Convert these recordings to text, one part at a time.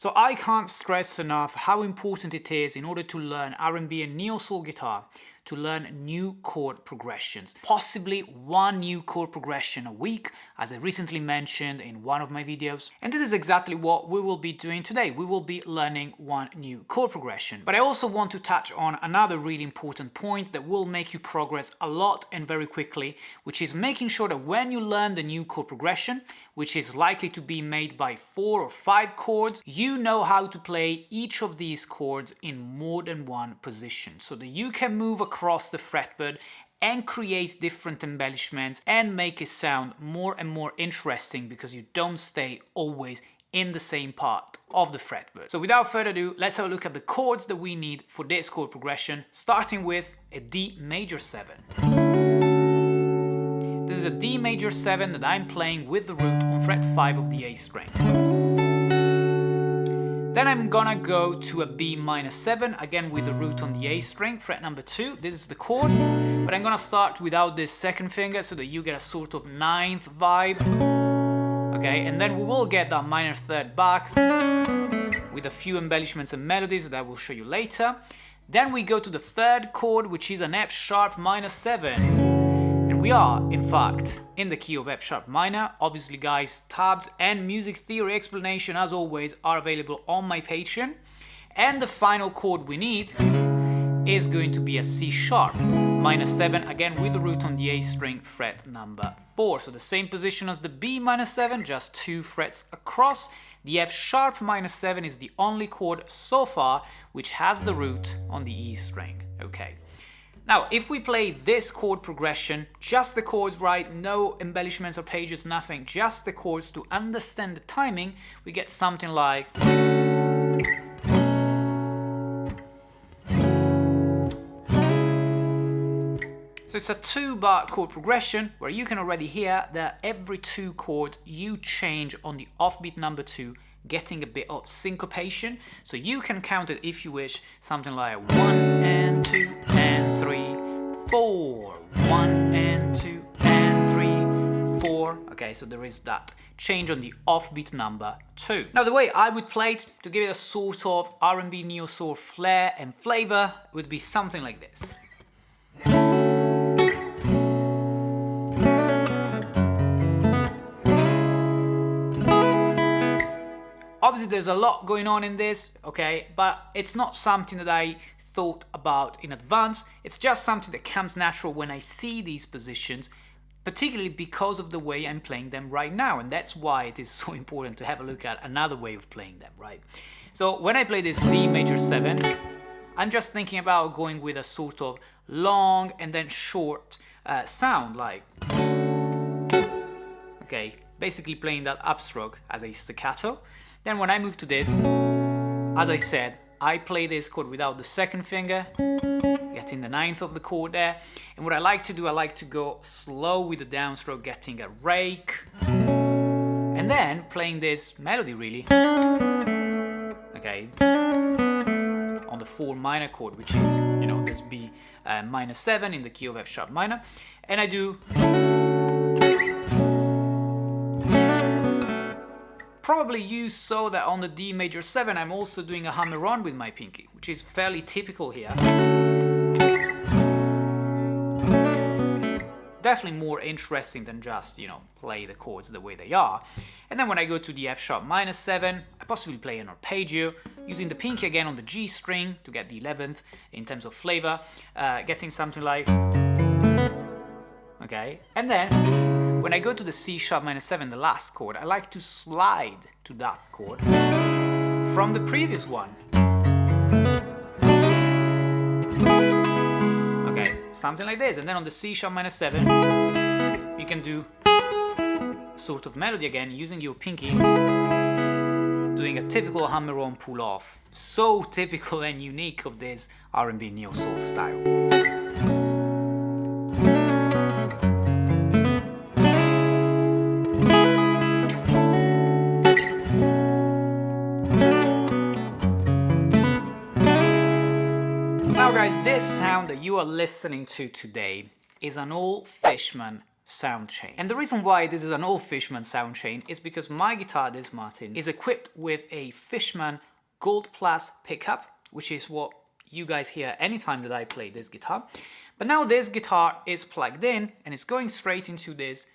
So I can't stress enough how important it is in order to learn R&B and neo-soul guitar to learn new chord progressions. Possibly one new chord progression a week, as I recently mentioned in one of my videos. And this is exactly what we will be doing today. We will be learning one new chord progression. But I also want to touch on another really important point that will make you progress a lot and very quickly, which is making sure that when you learn the new chord progression, which is likely to be made by 4 or 5 chords, you know how to play each of these chords in more than one position, so that you can move across the fretboard and create different embellishments and make it sound more and more interesting because you don't stay always in the same part of the fretboard. So without further ado, let's have a look at the chords that we need for this chord progression, starting with a D major 7. This is a D major 7 that I'm playing with the root on fret 5 of the A string. Then I'm gonna go to a B minor 7, again with the root on the A string, fret number 2. This is the chord, but I'm gonna start without this second finger so that you get a sort of 9th vibe. Okay, and then we will get that minor 3rd back with a few embellishments and melodies that I will show you later. Then we go to the 3rd chord, which is an F sharp minor 7. And we are, in fact, in the key of F sharp minor. Obviously, guys, tabs and music theory explanation, as always, are available on my Patreon. And the final chord we need is going to be a C sharp minor 7, again with the root on the A string, fret number 4. So the same position as the B minor 7, just 2 frets across. The F sharp minor 7 is the only chord so far which has the root on the E string. Okay. Now, if we play this chord progression, just the chords, right, no embellishments or pages, nothing, just the chords to understand the timing, we get something like... So it's a 2-bar chord progression where you can already hear that every 2 chords you change on the offbeat number 2, getting a bit of syncopation. So you can count it if you wish, something like 1 and 2 and 3, 4, 1 and 2 and 3, 4. Okay, so there is that change on the offbeat number 2. Now the way I would play it to give it a sort of R&B neo-soul flair and flavor would be something like this. Obviously there's a lot going on in this, okay, but it's not something that I thought about in advance. It's just something that comes natural when I see these positions, particularly because of the way I'm playing them right now, and that's why it is so important to have a look at another way of playing them, right? So when I play this D major 7, I'm just thinking about going with a sort of long and then short sound, like... Okay, basically playing that upstroke as a staccato. Then when I move to this, as I said, I play this chord without the second finger, getting the 9th of the chord there. And what I like to do, I like to go slow with the downstroke, getting a rake. And then playing this melody really. Okay. On the 4 minor chord, which is, you know, this B minor 7 in the key of F sharp minor. And I do... Probably you saw that on the D major 7 I'm also doing a hammer-on with my pinky, which is fairly typical here. Definitely more interesting than just, you know, play the chords the way they are. And then when I go to the F sharp minor 7, I possibly play an arpeggio, using the pinky again on the G string to get the 11th in terms of flavor, getting something like... Okay, and then when I go to the C sharp minor 7, the last chord, I like to slide to that chord from the previous one. Okay, something like this. And then on the C sharp minor 7, you can do a sort of melody again using your pinky, doing a typical hammer-on pull-off. So typical and unique of this R&B neo-soul style. Now guys, this sound that you are listening to today is an old Fishman sound chain. And the reason why this is an old Fishman sound chain is because my guitar, this Martin, is equipped with a Fishman Gold Plus pickup, which is what you guys hear anytime that I play this guitar. But now this guitar is plugged in and it's going straight into this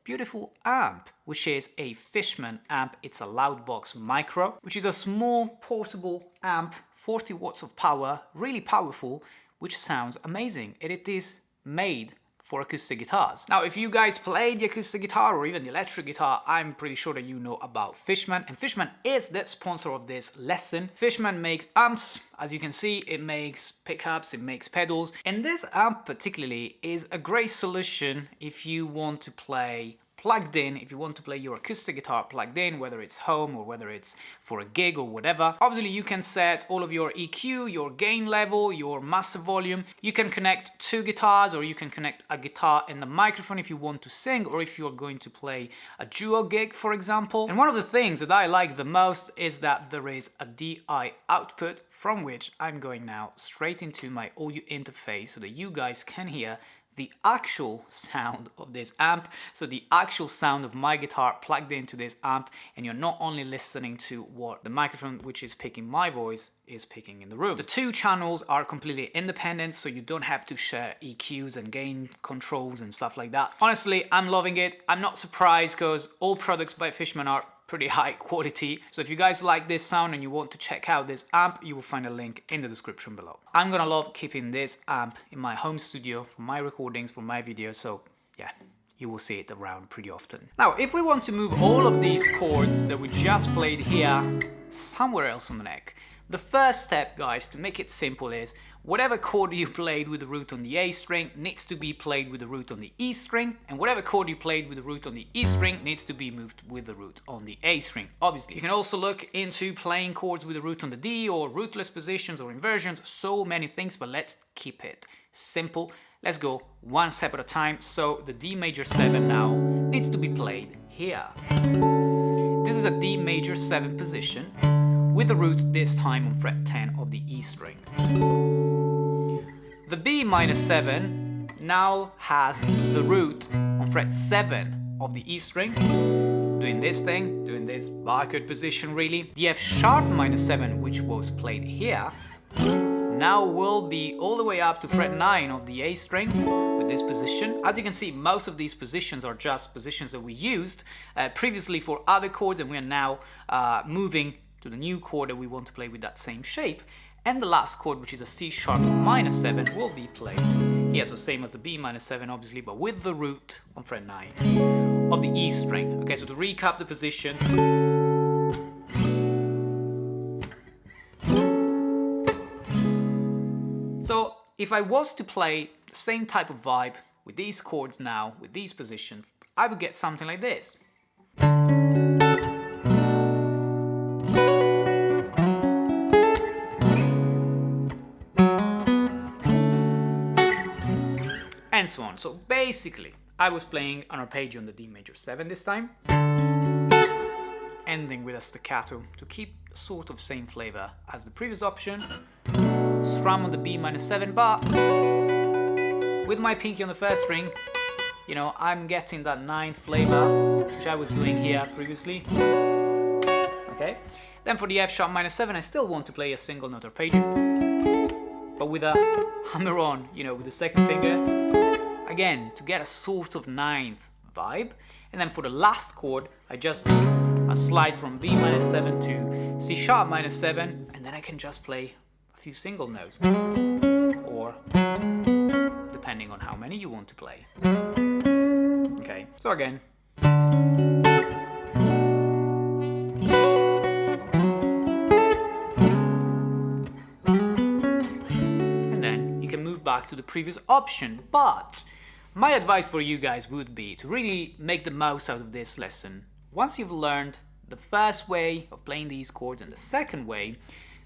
beautiful amp, which is a Fishman amp. It's a Loudbox Micro, which is a small portable amp, 40 watts of power, really powerful, which sounds amazing. And it is made for acoustic guitars. Now, if you guys play the acoustic guitar or even the electric guitar, I'm pretty sure that you know about Fishman, and Fishman is the sponsor of this lesson. Fishman makes amps, as you can see, it makes pickups, it makes pedals, and this amp particularly is a great solution if you want to play plugged in, if you want to play your acoustic guitar plugged in, whether it's home or whether it's for a gig or whatever. Obviously, you can set all of your EQ, your gain level, your master volume. You can connect two guitars, or you can connect a guitar and the microphone if you want to sing, or if you're going to play a duo gig, for example. And one of the things that I like the most is that there is a DI output, from which I'm going now straight into my audio interface so that you guys can hear the actual sound of this amp, so the actual sound of my guitar plugged into this amp, and you're not only listening to what the microphone, which is picking my voice, is picking in the room. The two channels are completely independent, so you don't have to share EQs and gain controls and stuff like that. Honestly, I'm loving it. I'm not surprised because all products by Fishman are pretty high quality. So if you guys like this sound and you want to check out this amp, you will find a link in the description below. I'm gonna love keeping this amp in my home studio for my recordings, for my videos, so yeah, you will see it around pretty often. Now, if we want to move all of these chords that we just played here somewhere else on the neck, the first step, guys, to make it simple is whatever chord you played with the root on the A string needs to be played with the root on the E string, and whatever chord you played with the root on the E string needs to be moved with the root on the A string, obviously. You can also look into playing chords with the root on the D, or rootless positions or inversions, so many things, but let's keep it simple. Let's go one step at a time. So the D major 7 now needs to be played here. This is a D major 7 position, with the root this time on fret 10 of the E string. The B minor 7 now has the root on fret 7 of the E string, doing this thing, doing this bar chord position really. The F sharp minor 7, which was played here, now will be all the way up to fret 9 of the A string with this position. As you can see, most of these positions are just positions that we used previously for other chords, and we are now moving to the new chord that we want to play with that same shape. And the last chord, which is a C sharp minor 7, will be played here, so same as the B minor 7 obviously, but with the root on fret 9 of the E string. Okay, so to recap the position, so if I was to play the same type of vibe with these chords now, with these positions, I would get something like this. And so on. So basically, I was playing an arpeggio on the D major 7 this time, ending with a staccato to keep sort of same flavor as the previous option. Strum on the B minor 7, but with my pinky on the first string, you know, I'm getting that 9th flavor, which I was doing here previously. Okay. Then for the F sharp minor 7, I still want to play a single note arpeggio, but with a hammer on, you know, with the second finger. Again, to get a sort of 9th vibe. And then for the last chord, I just do a slide from B minor 7 to C sharp minor 7, and then I can just play a few single notes. Or depending on how many you want to play. Okay, so again. And then you can move back to the previous option, but my advice for you guys would be to really make the most out of this lesson. Once you've learned the first way of playing these chords and the second way,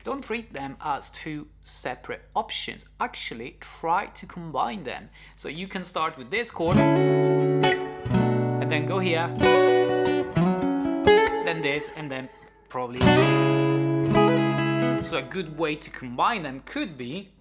don't treat them as two separate options. Actually, try to combine them. So you can start with this chord, and then go here, then this, and then probably. So a good way to combine them could be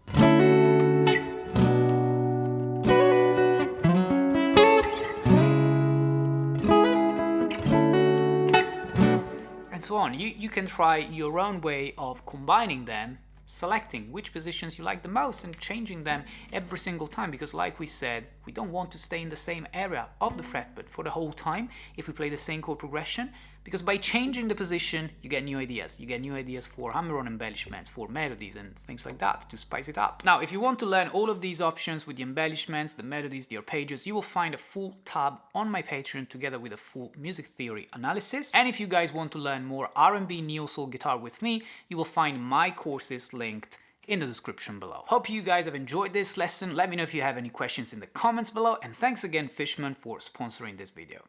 on. You can try your own way of combining them, selecting which positions you like the most and changing them every single time, because like we said, we don't want to stay in the same area of the fretboard for the whole time if we play the same chord progression, because by changing the position you get new ideas. You get new ideas for hammer-on embellishments, for melodies and things like that to spice it up. Now if you want to learn all of these options with the embellishments, the melodies, the arpeggios, you will find a full tab on my Patreon together with a full music theory analysis. And if you guys want to learn more R&B neo-soul guitar with me, you will find my courses linked in the description below. Hope you guys have enjoyed this lesson. Let me know if you have any questions in the comments below, and thanks again Fishman for sponsoring this video.